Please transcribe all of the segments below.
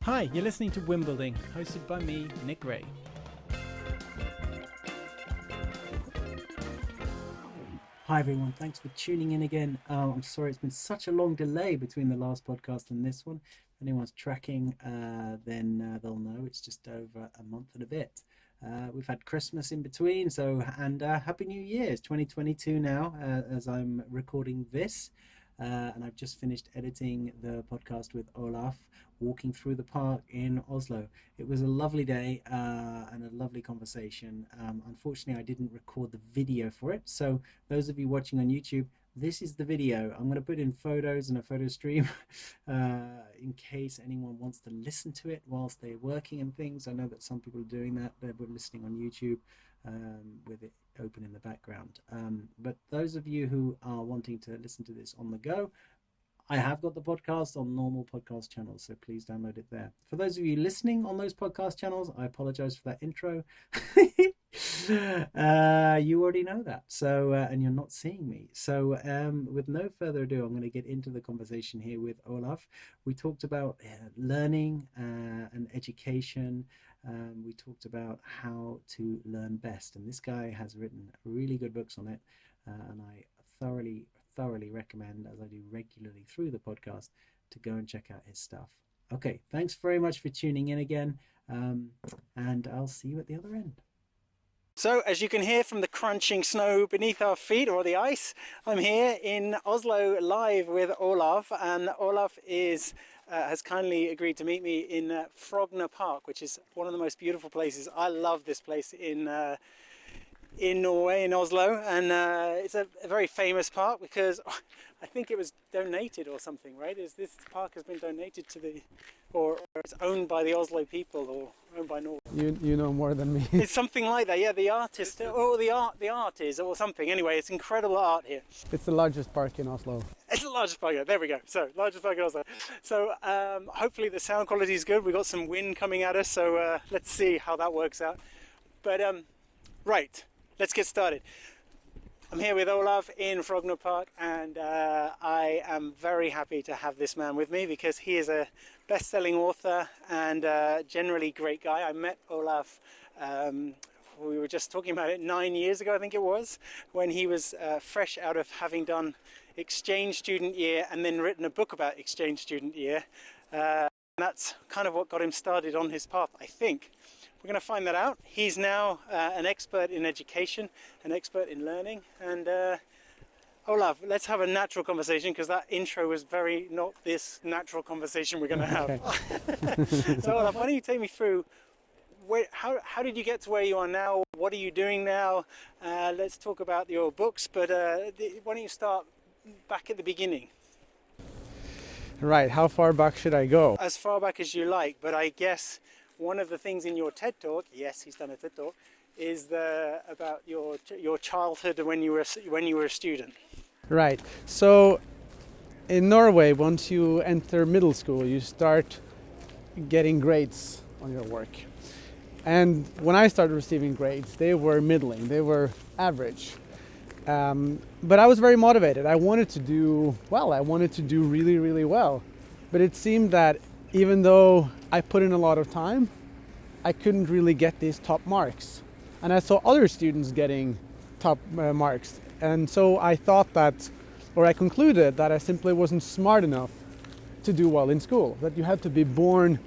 Hi, you're listening to Wimbledon, hosted by me, Nick Ray. Hi everyone, thanks for tuning in again. I'm sorry it's been such a long delay between the last podcast and this one. If anyone's tracking, then they'll know it's just over a month and a bit. We've had Christmas in between, and Happy New Year. It's 2022 now as I'm recording this. And I've just finished editing the podcast with Olav, walking through the park in Oslo. It was a lovely day and a lovely conversation. Unfortunately, I didn't record the video for it. So those of you watching on YouTube, this is the video. I'm going to put in photos and a photo stream in case anyone wants to listen to it whilst they're working and things. I know that some people are doing that. They're listening on YouTube with it open in the background. But those of you who are wanting to listen to this on the go, I have got the podcast on normal podcast channels, so please download it there. For those of you listening on those podcast channels, I apologize for that intro. You already know that, so and you're not seeing me. So with no further ado, I'm going to get into the conversation here with Olav. We talked about learning and education. We talked about how to learn best, and this guy has written really good books on it, and I thoroughly recommend, as I do regularly through the podcast, to go and check out his stuff. Okay, thanks very much for tuning in again, and I'll see you at the other end. So, as you can hear from the crunching snow beneath our feet, or the ice, I'm here in Oslo live with Olav, and Olav has kindly agreed to meet me in Frogner Park, which is one of the most beautiful places. I love this place in Norway, in Oslo, and it's a very famous park because I think it was donated or something, right? This park has been donated to or it's owned by the Oslo people, or owned by Norway. You know more than me. It's something like that, yeah. The artist, or the art is, or something. Anyway, it's incredible art here. It's the largest park in Oslo. It's the largest park. There we go. So largest park in Oslo. So hopefully the sound quality is good. We've got some wind coming at us, so let's see how that works out. But right. Let's get started. I'm here with Olav in Frogner Park, and I am very happy to have this man with me because he is a best-selling author and generally great guy. I met Olav, we were just talking about it 9 years ago, I think it was, when he was fresh out of having done exchange student year and then written a book about exchange student year. And that's kind of what got him started on his path, I think. We're going to find that out. He's now an expert in education, an expert in learning. And Olav, let's have a natural conversation, because that intro was very not this natural conversation we're going to have. Okay. So Olav, why don't you take me through how did you get to where you are now? What are you doing now? Let's talk about your books, but why don't you start back at the beginning? Right, how far back should I go? As far back as you like, but I guess one of the things in your TED Talk, yes, he's done a TED Talk, is about your childhood when you were a student. Right. So in Norway, once you enter middle school, you start getting grades on your work. And when I started receiving grades, they were middling, they were average. But I was very motivated. I wanted to do well. I wanted to do really, really well. But it seemed that even though I put in a lot of time, I couldn't really get these top marks. And I saw other students getting top marks. And so I concluded that I simply wasn't smart enough to do well in school. That you had to be born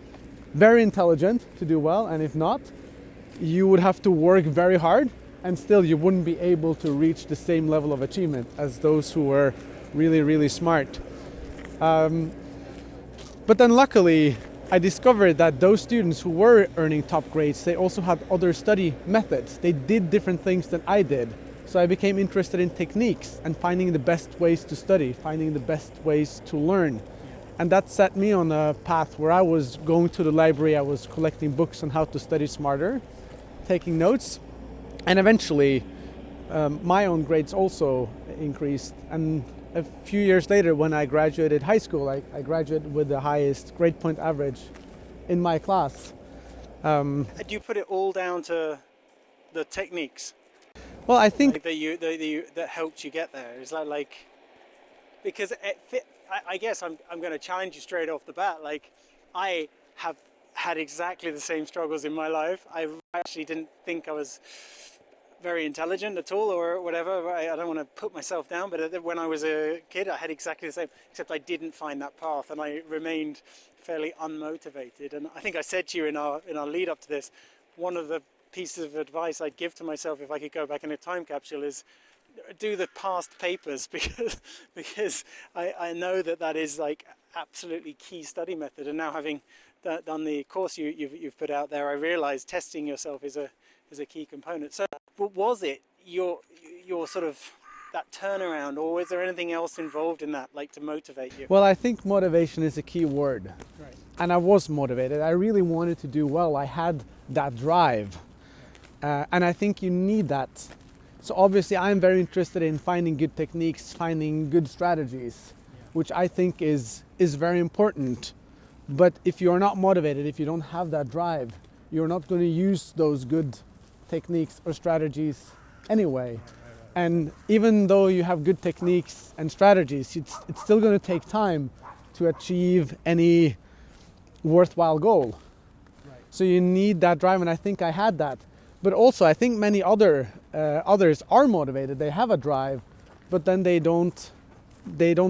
very intelligent to do well, and if not, you would have to work very hard, and still you wouldn't be able to reach the same level of achievement as those who were really, really smart. But then luckily, I discovered that those students who were earning top grades, they also had other study methods. They did different things than I did. So I became interested in techniques and finding the best ways to study, finding the best ways to learn. And that set me on a path where I was going to the library, I was collecting books on how to study smarter, taking notes, and eventually my own grades also increased. And a few years later, when I graduated high school, I graduated with the highest grade point average in my class. Do you put it all down to the techniques? Well, I think that helped you get there. Is that like, because I guess I'm going to challenge you straight off the bat. Like, I have had exactly the same struggles in my life. I actually didn't think I was very intelligent at all or whatever. I don't want to put myself down, but when I was a kid, I had exactly the same, except I didn't find that path, and I remained fairly unmotivated. And I think I said to you in our lead up to this, one of the pieces of advice I'd give to myself if I could go back in a time capsule is do the past papers, because I know that is like absolutely key study method. And now having done the course you've put out there, I realize testing yourself is a key component. So was it your sort of that turnaround, or is there anything else involved in that, like to motivate you? Well, I think motivation is a key word. Right. And I was motivated. I really wanted to do well. I had that drive. And I think you need that. So obviously I'm very interested in finding good techniques, finding good strategies, which I think is very important. But if you're not motivated, if you don't have that drive, you're not going to use those good techniques or strategies anyway. And even though you have good techniques and strategies, it's still going to take time to achieve any worthwhile goal. So you need that drive, and I think I had that. But also I think many others are motivated, they have a drive, but then they don't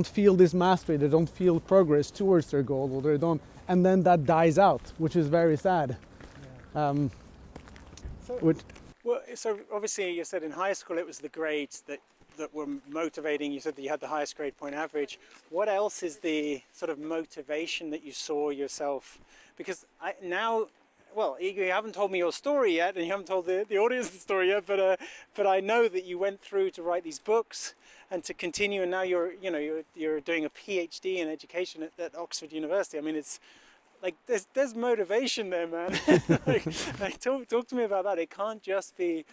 feel this mastery, they don't feel progress towards their goal, or they don't, and then that dies out, which is very sad. So obviously you said in high school it was the grades that were motivating. You said that you had the highest grade point average. What else is the sort of motivation that you saw yourself? Because you haven't told me your story yet, and you haven't told the audience the story yet, but I know that you went through to write these books and to continue, and now you're doing a PhD in education at Oxford University. I mean, it's like there's motivation there, man. Talk to me about that. It can't just be,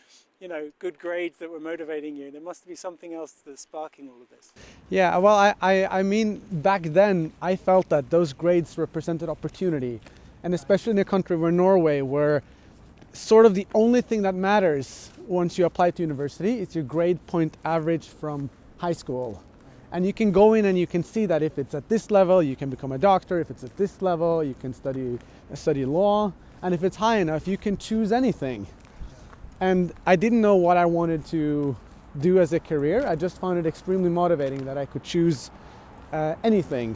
good grades that were motivating you. There must be something else that's sparking all of this. Yeah, well, I mean, back then I felt that those grades represented opportunity, and especially in a country where Norway, where sort of the only thing that matters once you apply to university is your grade point average from high school. And you can go in and you can see that if it's at this level, you can become a doctor. If it's at this level, you can study law. And if it's high enough, you can choose anything. And I didn't know what I wanted to do as a career. I just found it extremely motivating that I could choose anything.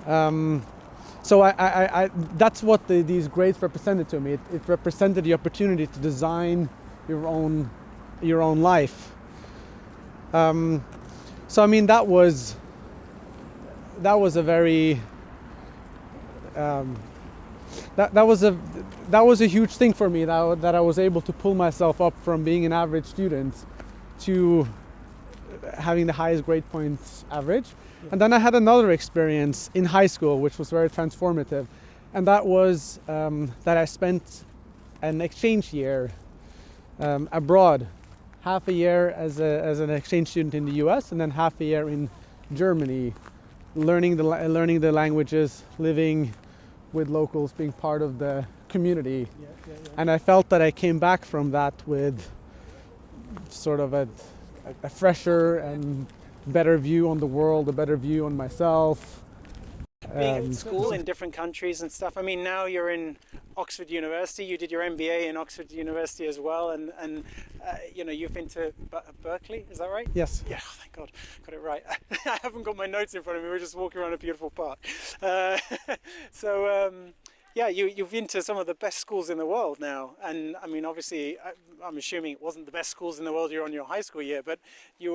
So I that's what these grades represented to me. It represented the opportunity to design your own life. So I mean, that was a very that was a huge thing for me, that I was able to pull myself up from being an average student to having the highest grade points average. And then I had another experience in high school which was very transformative, and that was that I spent an exchange year abroad. Half a year as an exchange student in the US, and then half a year in Germany, learning the languages, living with locals, being part of the community. And I felt that I came back from that with sort of a fresher and better view on the world, a better view on myself. Being at school in different countries and stuff. I mean, now you're in Oxford University. You did your MBA in Oxford University as well, and you've been to Berkeley. Is that right? Yes. Yeah. Oh, thank God, got it right. I haven't got my notes in front of me. We're just walking around a beautiful park. You've been to some of the best schools in the world now, and I mean, obviously, I'm assuming it wasn't the best schools in the world you're on your high school year, but you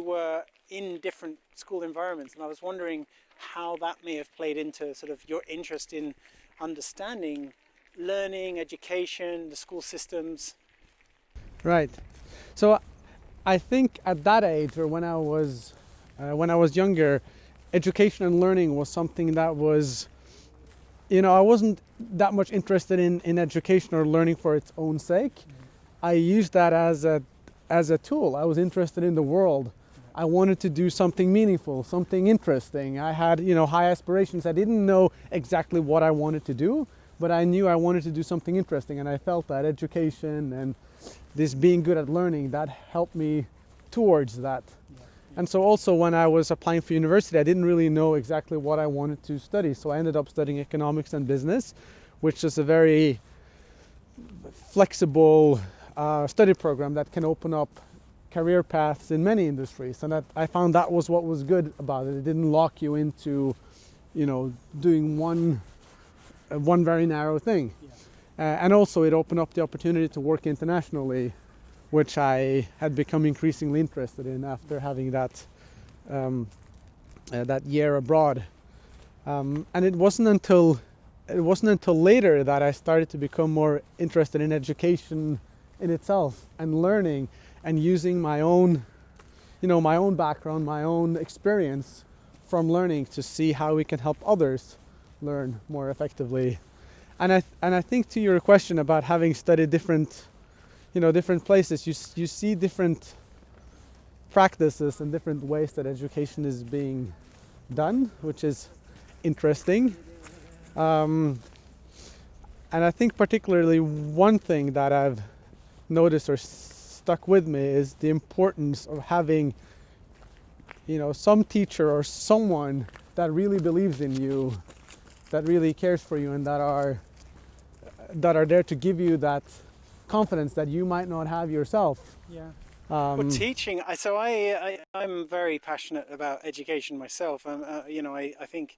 were in different school environments, and I was wondering how that may have played into sort of your interest in understanding learning, education, the school systems. Right. So I think at that age, or when I was younger, education and learning was something that was, I wasn't that much interested in education or learning for its own sake. I used that as a tool. I was interested in the world. I wanted to do something meaningful, something interesting. I had, high aspirations. I didn't know exactly what I wanted to do, but I knew I wanted to do something interesting, and I felt that education and this being good at learning, that helped me towards that. And so also when I was applying for university, I didn't really know exactly what I wanted to study. So I ended up studying economics and business, which is a very flexible study program that can open up career paths in many industries. And I found that was what was good about it. It didn't lock you into, doing one very narrow thing. And also it opened up the opportunity to work internationally, which I had become increasingly interested in after having that year abroad. And it wasn't until later that I started to become more interested in education in itself and learning and using my own background, my own experience from learning to see how we can help others learn more effectively. And I think to your question about having studied different places, you see different practices and different ways that education is being done, which is interesting. And I think particularly one thing that I've noticed or stuck with me is the importance of having, some teacher or someone that really believes in you, that really cares for you, and that are there to give you that confidence that you might not have yourself. Yeah. Well, teaching. I'm very passionate about education myself. I think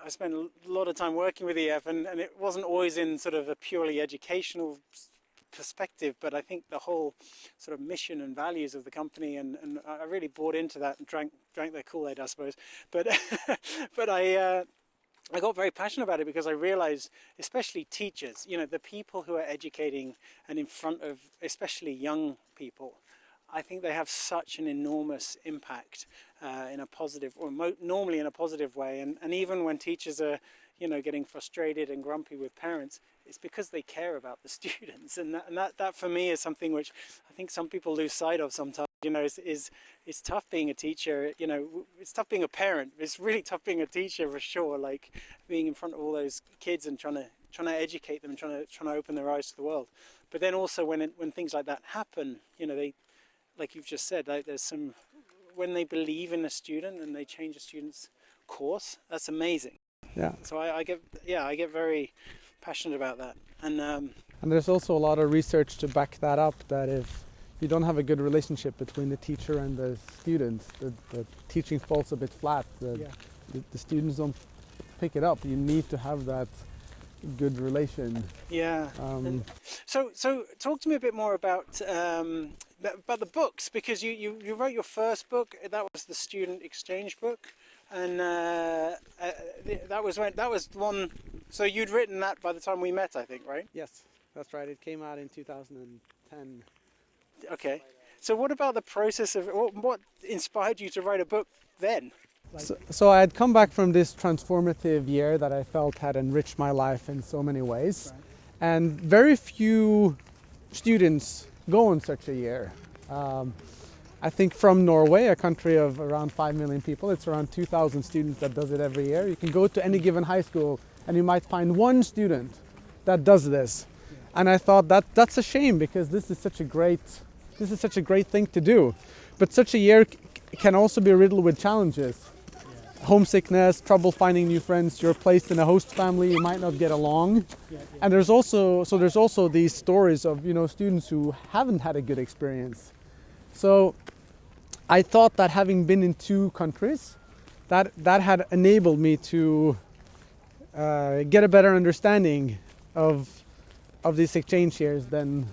I spent a lot of time working with EF, and it wasn't always in sort of a purely educational perspective, but I think the whole sort of mission and values of the company, and I really bought into that and drank their Kool-Aid, I suppose. But but I got very passionate about it because I realized, especially teachers, the people who are educating and in front of especially young people, I think they have such an enormous impact in a positive, or normally in a positive way. And even when teachers are, getting frustrated and grumpy with parents, it's because they care about the students. And that for me is something which I think some people lose sight of sometimes. It's tough being a teacher. It's tough being a parent. It's really tough being a teacher for sure. Like being in front of all those kids and trying to educate them and trying to open their eyes to the world. But then also when things like that happen, they, like you've just said, like when they believe in a student and they change a student's course, that's amazing. Yeah. So I get very passionate about that. And there's also a lot of research to back that up, that if you don't have a good relationship between the teacher and the students, the teaching falls a bit flat. The students don't pick it up. You need to have that good relation. Yeah. So talk to me a bit more about the books, because you wrote your first book. That was the student exchange book, and that was the one. So you'd written that by the time we met, I think, right? Yes, that's right. It came out in 2010. Okay. So what about the process of what inspired you to write a book then? So I had come back from this transformative year that I felt had enriched my life in so many ways. Right. And very few students go on such a year. I think from Norway, a country of around 5 million people, it's around 2,000 students that does it every year. You can go to any given high school and you might find one student that does this. Yeah. And I thought that's a shame, because this is such a great thing to do. But such a year can also be riddled with challenges. Homesickness, trouble finding new friends, you're placed in a host family, you might not get along. And there's also these stories of students who haven't had a good experience. So I thought that having been in 2 countries, that had enabled me to get a better understanding of these exchange years than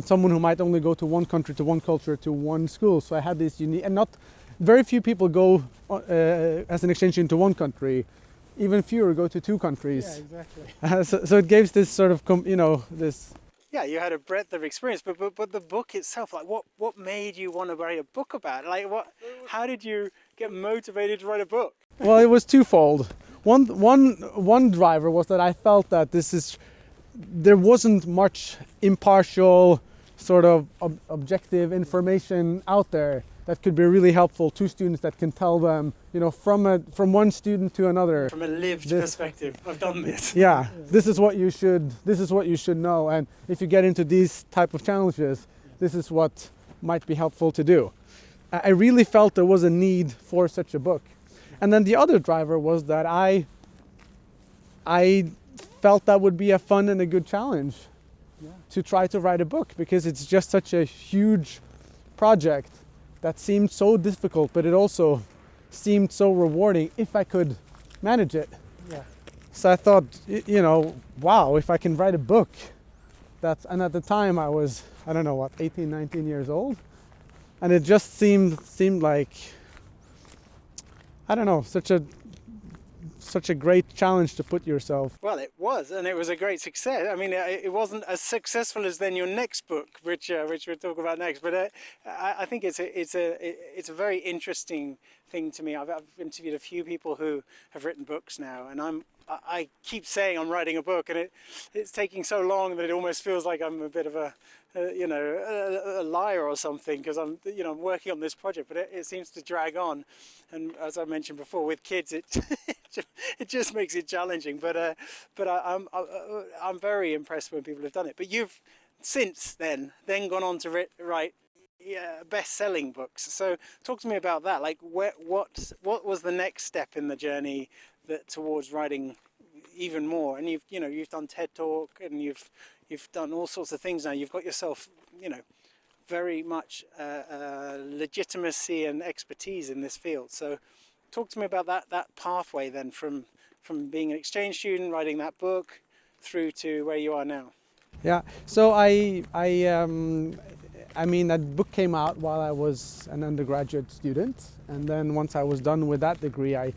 someone who might only go to one country, to one culture, to one school. So I had this unique, and not very few people go as an exchange student to one country. Even fewer go to 2 countries. Yeah, exactly. So it gives this sort of, this. Yeah, you had a breadth of experience, but the book itself, like what made you want to write a book about it? Like how did you get motivated to write a book? Well, it was twofold. One driver was that I felt that there wasn't much impartial, sort of objective information out there that could be really helpful to students, that can tell them, from one student to another. From a lived perspective, I've done this. Yeah, this is what you should know, and if you get into these type of challenges, this is what might be helpful to do. I really felt there was a need for such a book. And then the other driver was that I felt that would be a fun and a good challenge to try to write a book, because it's just such a huge project that seemed so difficult, but it also seemed so rewarding if I could manage it. Yeah. So I thought, wow, if I can write a book, and at the time I was, 18, 19 years old, and it just seemed like, such a great challenge to put yourself. Well, it was, and it was a great success. I mean, it wasn't as successful as then your next book, which we'll talk about next. But I think it's a very interesting thing to me. I've interviewed a few people who have written books now, and I keep saying I'm writing a book, and it's taking so long that it almost feels like I'm a bit of a liar or something, because I'm working on this project, but it seems to drag on. And as I mentioned before, with kids, it just makes it challenging. But I'm very impressed when people have done it. But you've since then gone on to write best-selling books. So talk to me about that. Like, what was the next step in the journey towards writing even more? And you've done TED Talk, and you've done all sorts of things now. You've got yourself, very much legitimacy and expertise in this field. So talk to me about that pathway then from being an exchange student, writing that book, through to where you are now. Yeah, so that book came out while I was an undergraduate student, and then once I was done with that degree, I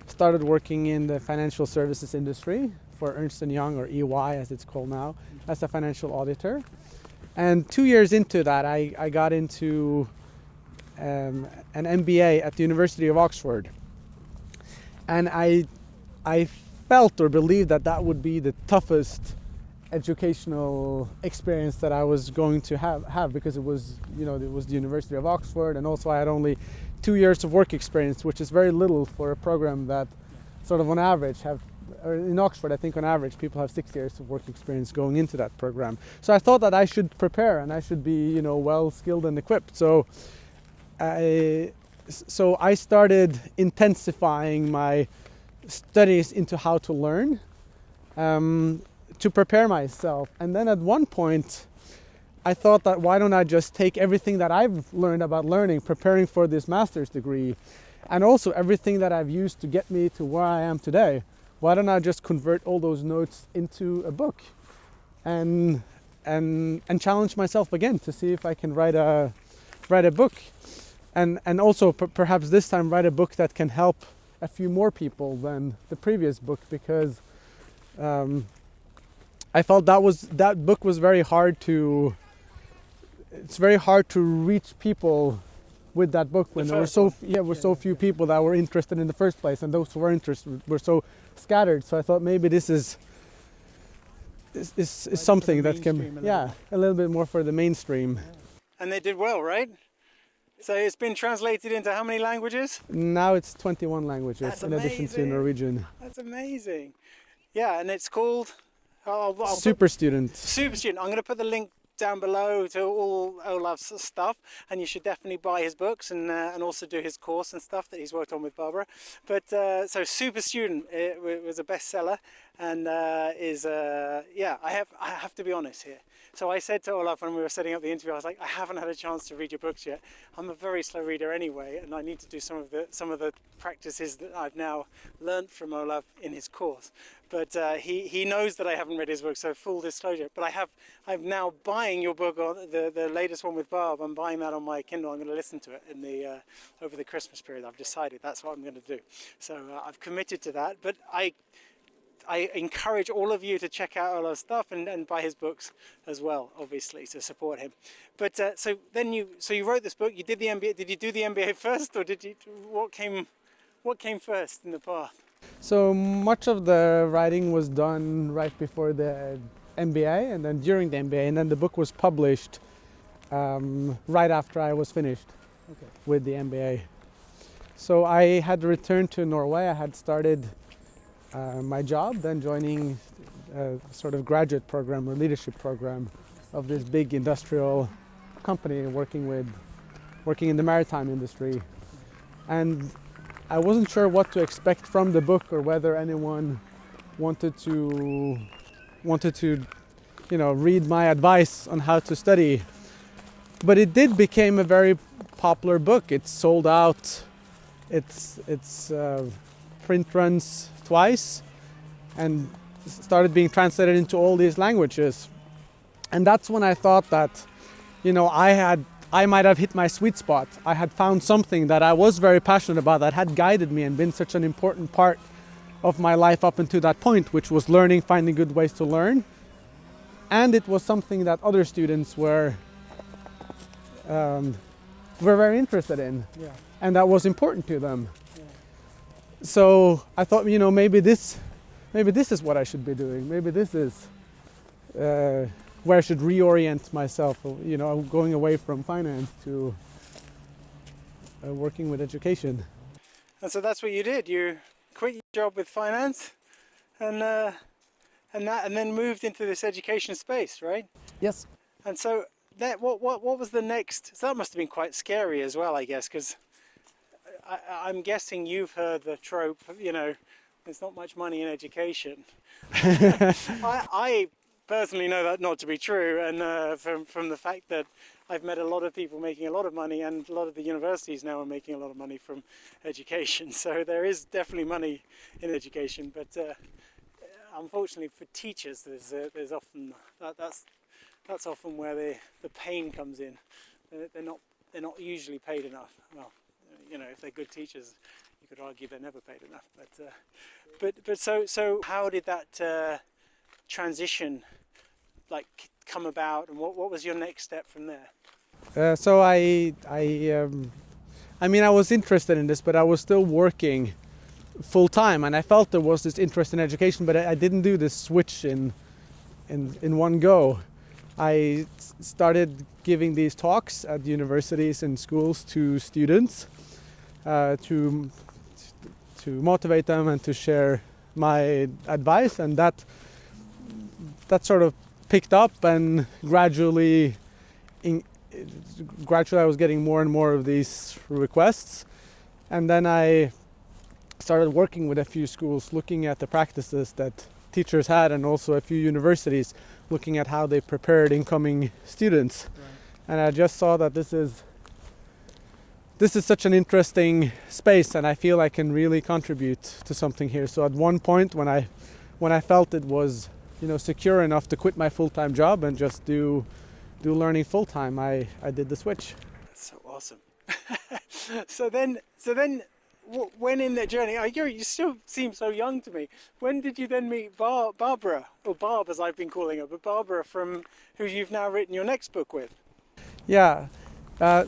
started working in the financial services industry for Ernst & Young, or EY as it's called now, as a financial auditor. And 2 years into that, I got into an MBA at the University of Oxford. And I felt or believed that would be the toughest educational experience that I was going to have, because it was the University of Oxford, and also I had only 2 years of work experience, which is very little for a program that sort of on average or in Oxford, I think on average people have 6 years of work experience going into that program. So I thought that I should prepare, and I should be well skilled and equipped. So I started intensifying my studies into how to learn, to prepare myself. And then at one point I thought that why don't I just take everything that I've learned about learning, preparing for this master's degree, and also everything that I've used to get me to where I am today, why don't I just convert all those notes into a book and challenge myself again to see if I can write a book, and also perhaps this time write a book that can help a few more people than the previous book, because I felt that book was very hard to. It's very hard to reach people with that book when there were so few people that were interested in the first place, and those who were interested were so scattered. So I thought maybe this is something that can a little bit more for the mainstream. And they did well, right? So it's been translated into how many languages? Now it's 21 languages. That's in addition to Norwegian. That's amazing. Yeah, and it's called Super Student. Super Student. I'm going to put the link down below to all Olav's stuff, and you should definitely buy his books and also do his course and stuff that he's worked on with Barbara. But so Super Student, it was a bestseller, and I have to be honest here. So I said to Olav when we were setting up the interview, I was like, I haven't had a chance to read your books yet. I'm a very slow reader anyway, and I need to do some of the practices that I've now learned from Olav in his course. But he knows that I haven't read his book, so full disclosure. But I'm now buying your book, on the latest one with Barb. I'm buying that on my Kindle. I'm going to listen to it in over the Christmas period. I've decided that's what I'm going to do. So I've committed to that. But I encourage all of you to check out Olav's stuff and buy his books as well, obviously, to support him. But so you wrote this book. You did the MBA. Did you do the MBA first, or what came first in the path? So much of the writing was done right before the MBA, and then during the MBA, and then the book was published right after I was finished with the MBA. So I had returned to Norway. I had started my job, then joining a sort of graduate program or leadership program of this big industrial company, working with working in the maritime industry. And I wasn't sure what to expect from the book or whether anyone wanted to read my advice on how to study. But it did become a very popular book. It's sold out. It's print runs twice and started being translated into all these languages. And that's when I thought that, I might have hit my sweet spot. I had found something that I was very passionate about, that had guided me and been such an important part of my life up until that point, which was learning, finding good ways to learn. And it was something that other students were very interested in, and that was important to them. Yeah. So I thought, maybe this is what I should be doing. Maybe this is where I should reorient myself. Going away from finance to working with education. And so that's what you did. You quit your job with finance, and then moved into this education space, right? Yes. And so what was the next? So that must have been quite scary as well, I guess, because I'm guessing you've heard the trope, there's not much money in education. I personally know that not to be true, and from the fact that I've met a lot of people making a lot of money, and a lot of the universities now are making a lot of money from education. So there is definitely money in education, but unfortunately for teachers, there's often that's often where the pain comes in. They're not usually paid enough. Well, if they're good teachers, you could argue they're never paid enough. But so how did that transition come about, and what was your next step from there? So I was interested in this, but I was still working full time, and I felt there was this interest in education, but I didn't do this switch in one go. I started giving these talks at universities and schools to students to motivate them and to share my advice, and that sort of picked up, and gradually I was getting more and more of these requests, and then I started working with a few schools, looking at the practices that teachers had, and also a few universities looking at how they prepared incoming students. Right. And I just saw that this is such an interesting space, and I feel I can really contribute to something here. So at one point when I felt it was secure enough to quit my full-time job and just do learning full-time, I did the switch. That's so awesome. So then when in the journey, you still seem so young to me. When did you then meet Barbara, or Barb as I've been calling her, but Barbara, from who you've now written your next book with? Yeah.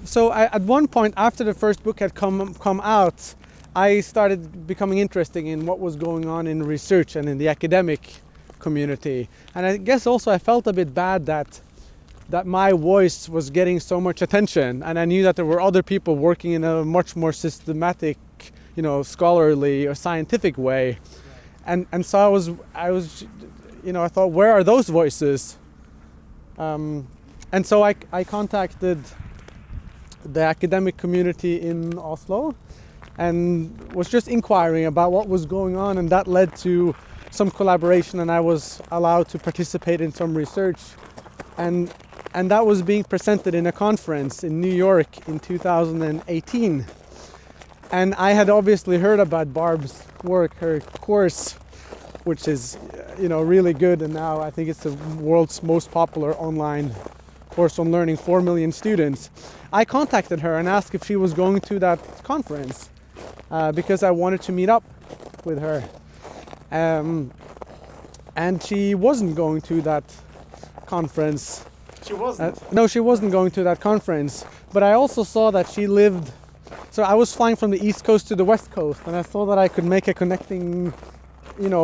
So at one point, after the first book had come out, I started becoming interested in what was going on in research and in the academic community. And I guess also I felt a bit bad that my voice was getting so much attention, and I knew that there were other people working in a much more systematic, scholarly or scientific way. And so I was I thought, where are those voices? And so I contacted the academic community in Oslo and was just inquiring about what was going on, and that led to some collaboration, and I was allowed to participate in some research, and that was being presented in a conference in New York in 2018. And I had obviously heard about Barb's work, her course, which is really good, and now I think it's the world's most popular online course on learning, 4 million students. I contacted her and asked if she was going to that conference because I wanted to meet up with her. And she wasn't going to that conference. She wasn't? No, she wasn't going to that conference. But I also saw that she lived... So I was flying from the East Coast to the West Coast, and I saw that I could make a connecting,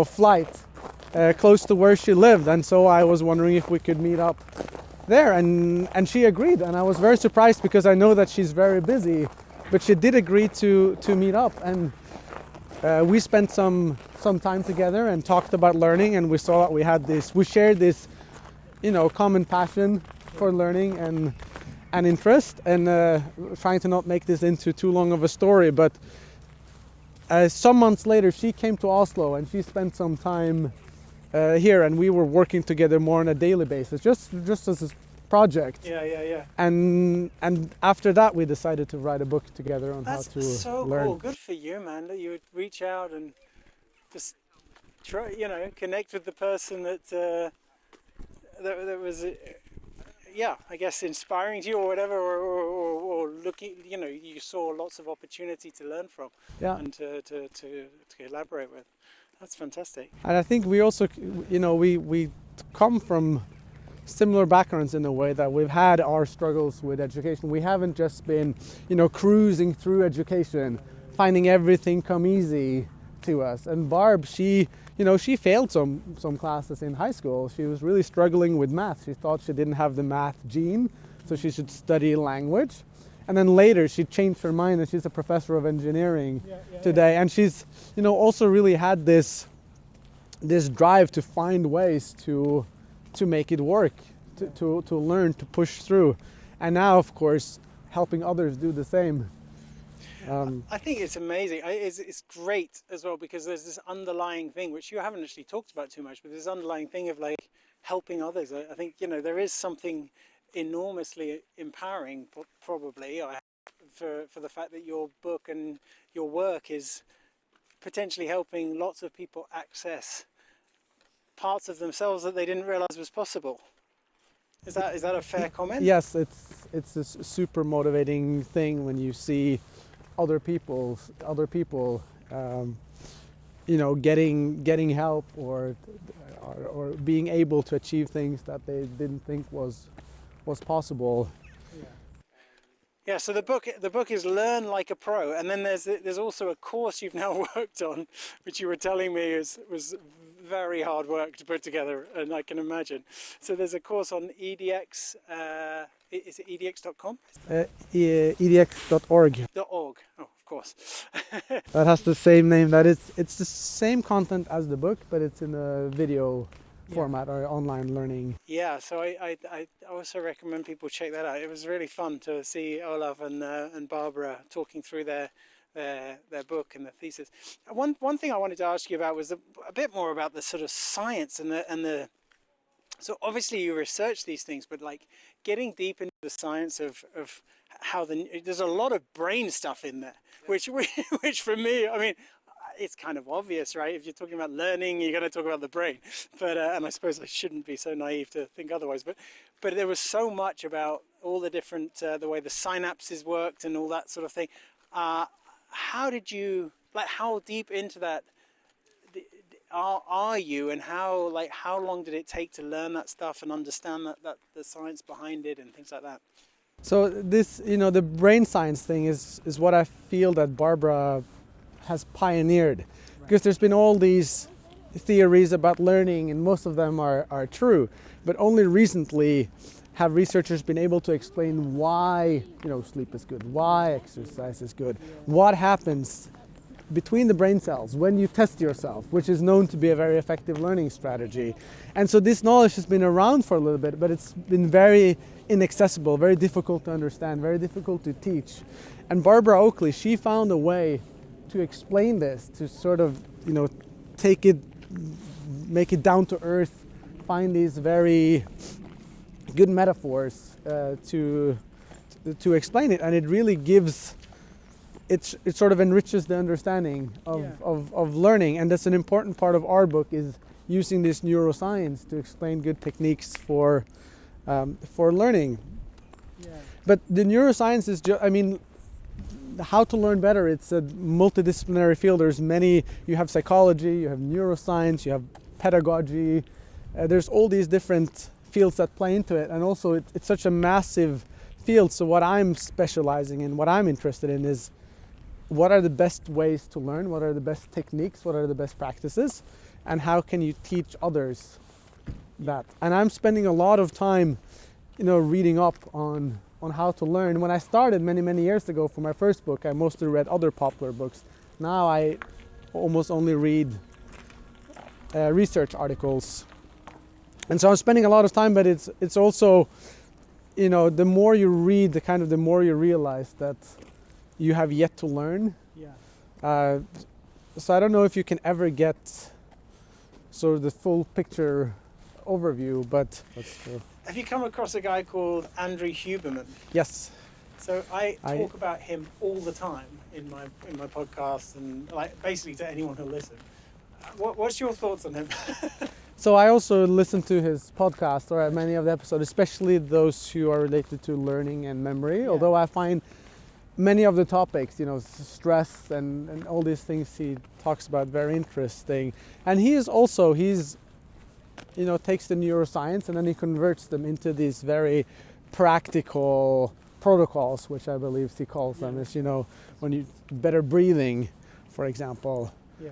flight close to where she lived. And so I was wondering if we could meet up there, and she agreed. And I was very surprised because I know that she's very busy, but she did agree to meet up. And we spent some time together and talked about learning, and we saw that we shared this, common passion for learning, and interest, and trying to not make this into too long of a story, but some months later she came to Oslo and she spent some time here, and we were working together more on a daily basis, just as a project. Yeah. And after that we decided to write a book together on That's how to so learn. cool. Good for you, man, that you would reach out and just try, connect with the person that was, I guess, inspiring to you or whatever, or looking, you saw lots of opportunity to learn from and to collaborate with. That's fantastic. And I think we also, we come from similar backgrounds in a way, that we've had our struggles with education. We haven't just been, cruising through education, finding everything come easy to us. And Barb, she failed some classes in high school. She was really struggling with math. She thought she didn't have the math gene, so she should study language. And then later she changed her mind and she's a professor of engineering today. And she's, also really had this drive to find ways to make it work, to learn, to push through. And now, of course, helping others do the same. I think it's amazing. It's great as well, because there's this underlying thing, which you haven't actually talked about too much, but this underlying thing of like helping others. I think, there is something enormously empowering, probably, for the fact that your book and your work is potentially helping lots of people access parts of themselves that they didn't realize was possible. Is that a fair comment? Yes, it's a super motivating thing when you see other people getting help or being able to achieve things that they didn't think was possible. Yeah, so the book is Learn Like a Pro, and then there's also a course you've now worked on, which you were telling me was very hard work to put together, and I can imagine. So there's a course on EDX. Is it edx.com? edx.org. .org. Oh, of course. That has the same name. It's the same content as the book, but it's in a video format or online learning. Yeah, so I also recommend people check that out. It was really fun to see Olav and Barbara talking through their book and the thesis. One thing I wanted to ask you about was a bit more about the sort of science and the so obviously you research these things, but like getting deep into the science of how there's a lot of brain stuff in there, which for me, I mean, it's kind of obvious, right? If you're talking about learning, you're going to talk about the brain. But and I suppose I shouldn't be so naive to think otherwise. But there was so much about all the different the way the synapses worked and all that sort of thing. How did you how deep into that are you, and how long did it take to learn that stuff and understand that the science behind it and things like that? So this, the brain science thing is what I feel that Barbara has pioneered, because there's been all these theories about learning, and most of them are true, but only recently have researchers been able to explain why sleep is good, why exercise is good, what happens between the brain cells when you test yourself, which is known to be a very effective learning strategy. And so this knowledge has been around for a little bit, but it's been very inaccessible, very difficult to understand, very difficult to teach. And Barbara Oakley, she found a way to explain this, to sort of make it down to earth, find these very good metaphors to explain it, and it really gives it sort of enriches the understanding of learning. And that's an important part of our book, is using this neuroscience to explain good techniques for learning. But the neuroscience is how to learn better. It's a multidisciplinary field. There's many. You have psychology, you have neuroscience, you have pedagogy. There's all these different fields that play into it, and also it's such a massive field. So what I'm specializing in, what I'm interested in, is what are the best ways to learn, what are the best techniques, what are the best practices, and how can you teach others that. And I'm spending a lot of time reading up on how to learn. When I started many years ago for my first book, I mostly read other popular books. Now I almost only read research articles. And so I'm spending a lot of time, but it's also you know, the more you read, the more you realize that you have yet to learn. Yeah. So I don't know if you can ever get sort of the full picture overview, but that's true. Have you come across a guy called Andrew Huberman? Yes. So I talk about him all the time in my podcast, and like basically to anyone who'll listen. What's your thoughts on him? So I also listen to his podcast, or many of the episodes, especially those who are related to learning and memory. Yeah. Although I find many of the topics, you know, stress and all these things he talks about very interesting. And he's you know, takes the neuroscience and then he converts them into these very practical protocols, which I believe he calls them. Is, you know, when you better breathing, for example. Yeah.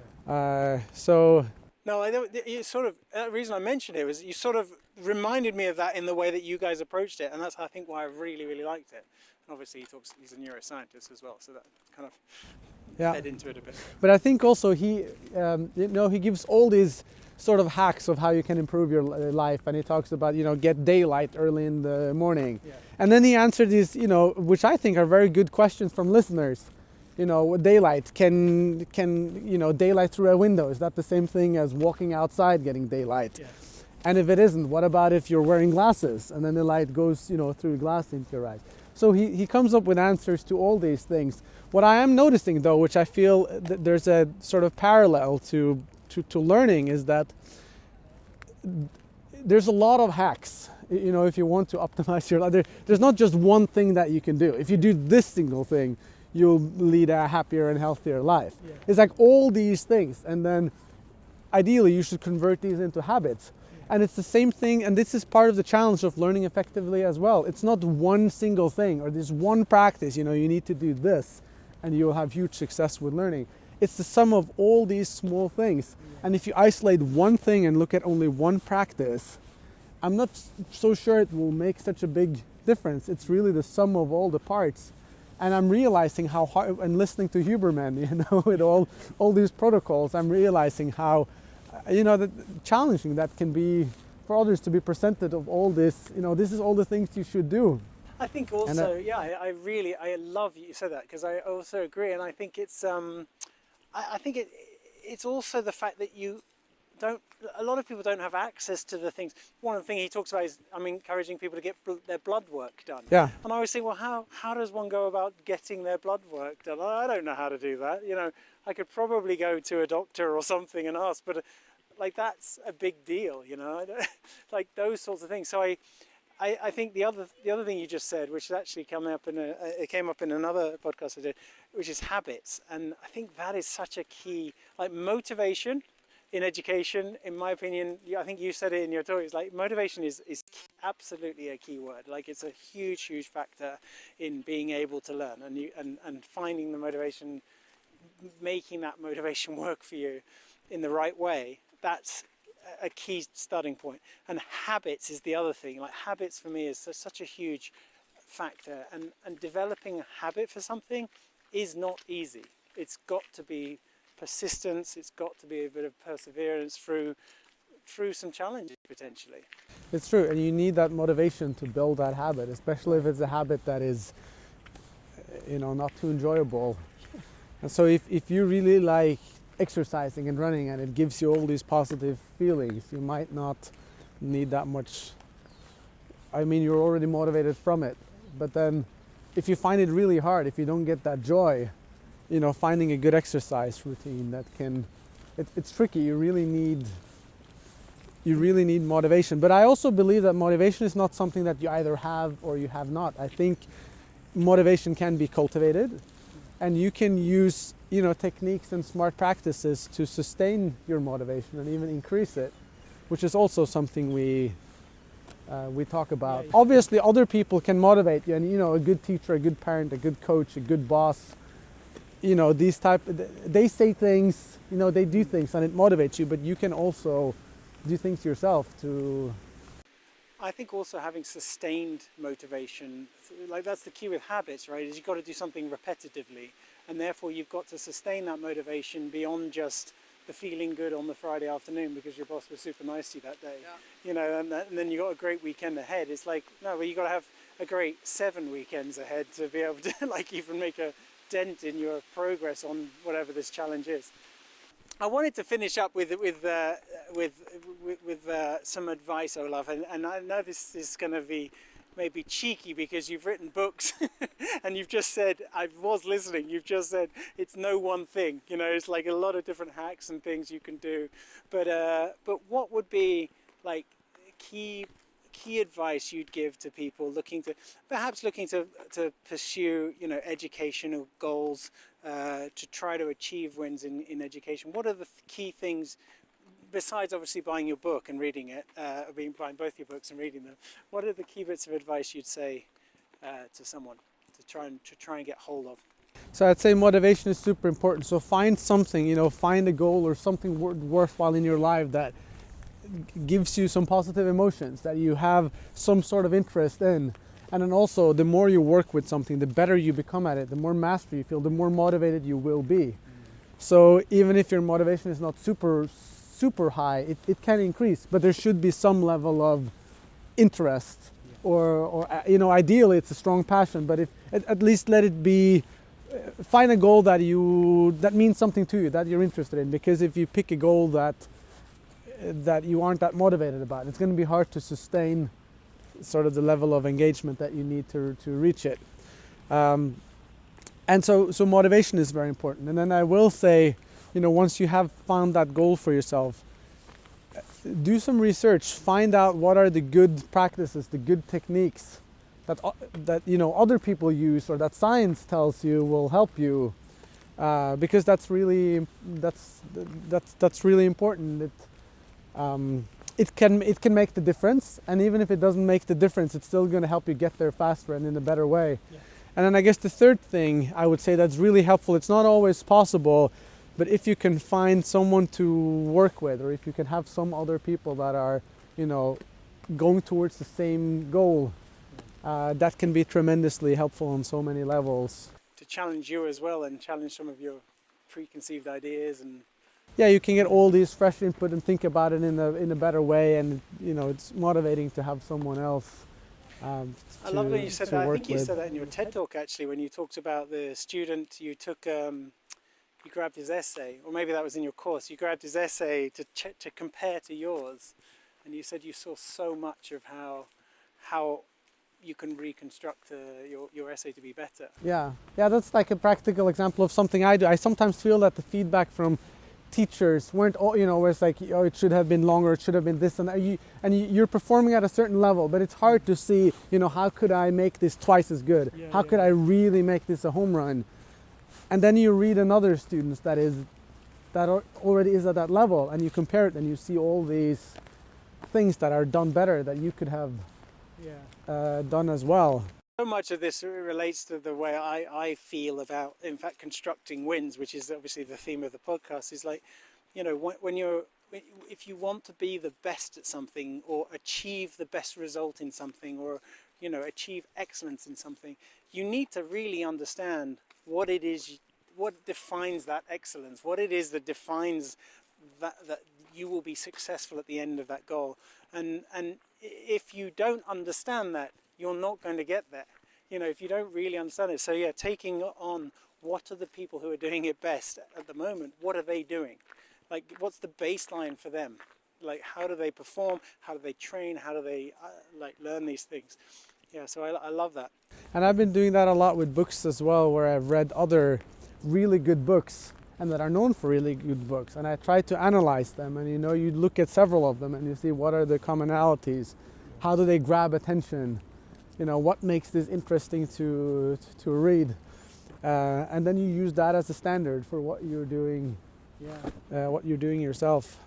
No, I don't. You sort of. The reason I mentioned it was you sort of reminded me of that in the way that you guys approached it, and that's I think why I really, really liked it. And obviously, he's a neuroscientist as well, so that kind of fed into it a bit. But I think also he, you know, he gives all these sort of hacks of how you can improve your life, and he talks about, you know, get daylight early in the morning, and then he answered these, you know, which I think are very good questions from listeners. You know, daylight, can you know, daylight through a window, is that the same thing as walking outside getting daylight? Yes. And if it isn't, what about if you're wearing glasses and then the light goes, you know, through glass into your eyes? So he comes up with answers to all these things. What I am noticing though, which I feel there's a sort of parallel to learning, is that there's a lot of hacks. You know, if you want to optimize your life, there's not just one thing that you can do. If you do this single thing, you'll lead a happier and healthier life. Yeah. It's like all these things, and then ideally you should convert these into habits. Yeah. And it's the same thing, and this is part of the challenge of learning effectively as well. It's not one single thing or this one practice, you know, you need to do this and you'll have huge success with learning. It's the sum of all these small things. Yeah. And if you isolate one thing and look at only one practice, I'm not so sure it will make such a big difference. It's really the sum of all the parts. And I'm realizing how hard, and listening to Huberman, you know, with all these protocols, I'm realizing how, you know, that challenging that can be for others to be presented of all this, you know, this is all the things you should do. I think also, I love you said that, because I also agree, and I think it's, I think it's also the fact that a lot of people don't have access to the things. One of the things he talks about is, encouraging people to get their blood work done. Yeah. And I always think, well, how does one go about getting their blood work done? I don't know how to do that. You know, I could probably go to a doctor or something and ask, but like that's a big deal, you know, like those sorts of things. So I think the other thing you just said, which is actually it came up in another podcast I did, which is habits. And I think that is such a key, like motivation in education, in my opinion. I think you said it in your talk, it's like motivation is absolutely a key word. Like it's a huge factor in being able to learn, and finding the motivation, making that motivation work for you in the right way. That's a key starting point. And habits is the other thing. Like habits for me is such a huge factor, and developing a habit for something is not easy. It's got to be persistence, it's got to be a bit of perseverance through some challenges potentially. It's true, and you need that motivation to build that habit, especially if it's a habit that is, you know, not too enjoyable. And so if you really like exercising and running and it gives you all these positive feelings, you might not need that much. You're already motivated from it, but then if you find it really hard, if you don't get that joy, you know, finding a good exercise routine it's tricky. You really need motivation. But I also believe that motivation is not something that you either have or you have not. I think motivation can be cultivated, and you can use, you know, techniques and smart practices to sustain your motivation and even increase it, which is also something we talk about. Yeah. Obviously, other people can motivate you, and you know, a good teacher, a good parent, a good coach, a good boss, you know, they say things, you know, they do things and it motivates you, but you can also do things yourself to... I think also having sustained motivation, like that's the key with habits, right, is you've got to do something repetitively, and therefore you've got to sustain that motivation beyond just the feeling good on the Friday afternoon because your boss was super nice to you that day. Yeah. You know, and then you got a great weekend ahead. It's like, no, but you got to have a great 7 weekends ahead to be able to like even make a dent in your progress on whatever this challenge is. I wanted to finish up with some advice, Olav, and I know this is going to be maybe cheeky because you've written books and you've just said, I was listening, you've just said it's no one thing, you know, it's like a lot of different hacks and things you can do, but what would be like key advice you'd give to people looking to pursue, you know, educational goals, to try to achieve wins in education? What are the key things, besides obviously buying your book and reading it, buying both your books and reading them, what are the key bits of advice you'd say to someone to try and get hold of? So I'd say motivation is super important. So find something, you know, find a goal or something worthwhile in your life that gives you some positive emotions, that you have some sort of interest in. And then also, the more you work with something, the better you become at it, the more mastery you feel, the more motivated you will be. So even if your motivation is not super high, it can increase, but there should be some level of interest, or you know, ideally it's a strong passion, but if at least let it be, find a goal that means something to you, that you're interested in, because if you pick a goal that you aren't that motivated about, it's going to be hard to sustain sort of the level of engagement that you need to reach it. And so motivation is very important. And then I will say, you know, once you have found that goal for yourself, do some research, find out what are the good practices, the good techniques that you know other people use, or that science tells you will help you, because that's really important. It can make the difference, and even if it doesn't make the difference, it's still going to help you get there faster and in a better way. Yeah. And then I guess the third thing I would say that's really helpful, it's not always possible, but if you can find someone to work with, or if you can have some other people that are, you know, going towards the same goal, that can be tremendously helpful on so many levels. To challenge you as well, and challenge some of your preconceived ideas. And yeah, you can get all these fresh input and think about it in a better way, and you know, it's motivating to have someone else. I love when you said that. I think you said that in your TED talk actually, when you talked about the student you took. You grabbed his essay, or maybe that was in your course. You grabbed his essay to compare to yours, and you said you saw so much of how you can reconstruct your essay to be better. Yeah, that's like a practical example of something I do. I sometimes feel that the feedback from teachers weren't, you know, where it's like, oh, it should have been longer, it should have been this and that. You're performing at a certain level, but it's hard to see, you know, how could I make this twice as good? How could I really make this a home run? And then you read another student that already is at that level, and you compare it, and you see all these things that are done better that you could have done as well. So much of this relates to the way I feel about, in fact, constructing wins, which is obviously the theme of the podcast. Is like, you know, if you want to be the best at something, or achieve the best result in something, or, you know, achieve excellence in something, you need to really understand what it is, what defines that excellence, what it is that defines that you will be successful at the end of that goal. And if you don't understand that, you're not going to get there, you know, if you don't really understand it. So yeah, taking on what are the people who are doing it best at the moment, what are they doing? Like, what's the baseline for them? Like, how do they perform? How do they train? How do they like learn these things? Yeah, so I love that. And I've been doing that a lot with books as well, where I've read other really good books and that are known for really good books, and I try to analyze them, and you know, you look at several of them and you see what are the commonalities, how do they grab attention, you know, what makes this interesting to read, and then you use that as a standard for what you're doing, what you're doing yourself.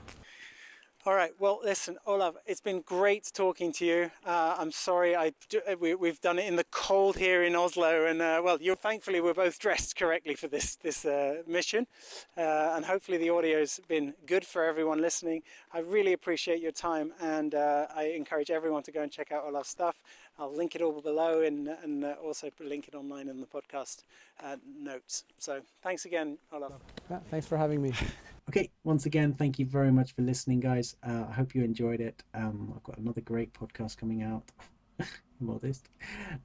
All right, well, listen, Olav, it's been great talking to you. I'm sorry we've done it in the cold here in Oslo, and well, thankfully we're both dressed correctly for this mission, and hopefully the audio's been good for everyone listening. I really appreciate your time, and I encourage everyone to go and check out Olav's stuff. I'll link it all below, and also link it online in the podcast notes. So thanks again, Olav. Yeah, thanks for having me. Okay, once again, thank you very much for listening, guys. I hope you enjoyed it. I've got another great podcast coming out. modest.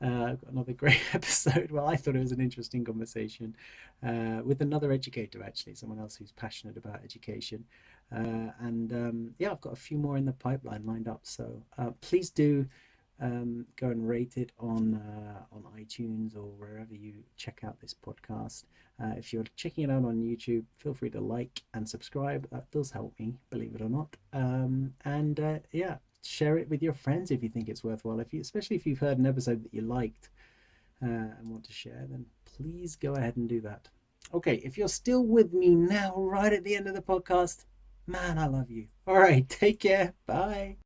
I've got another great episode. Well, I thought it was an interesting conversation with another educator, actually, someone else who's passionate about education. Yeah, I've got a few more in the pipeline lined up. So please do go and rate it on iTunes or wherever you check out this podcast. If you're checking it out on YouTube, feel free to like and subscribe. That does help me, believe it or not. Yeah, share it with your friends if you think it's worthwhile. Especially if you've heard an episode that you liked and want to share, then please go ahead and do that. Okay, if you're still with me now, right at the end of the podcast, man, I love you. All right, take care. Bye.